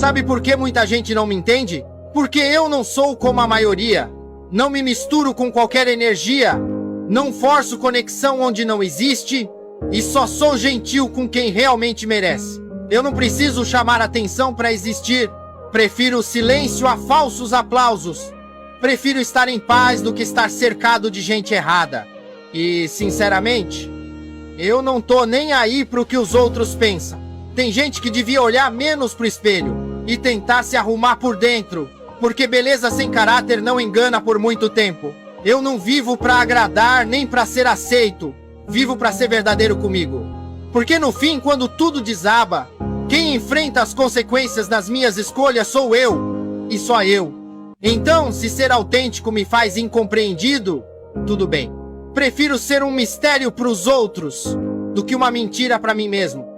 Sabe por que muita gente não me entende? Porque eu não sou como a maioria. Não me misturo com qualquer energia. Não forço conexão onde não existe. E só sou gentil com quem realmente merece. Eu não preciso chamar atenção para existir. Prefiro o silêncio a falsos aplausos. Prefiro estar em paz do que estar cercado de gente errada. E, sinceramente, eu não tô nem aí pro que os outros pensam. Tem gente que devia olhar menos pro espelho e tentar se arrumar por dentro, porque beleza sem caráter não engana por muito tempo. Eu não vivo pra agradar nem pra ser aceito. Vivo pra ser verdadeiro comigo. Porque no fim, quando tudo desaba, quem enfrenta as consequências das minhas escolhas sou eu, e só eu. Então, se ser autêntico me faz incompreendido, tudo bem. Prefiro ser um mistério pros outros do que uma mentira pra mim mesmo.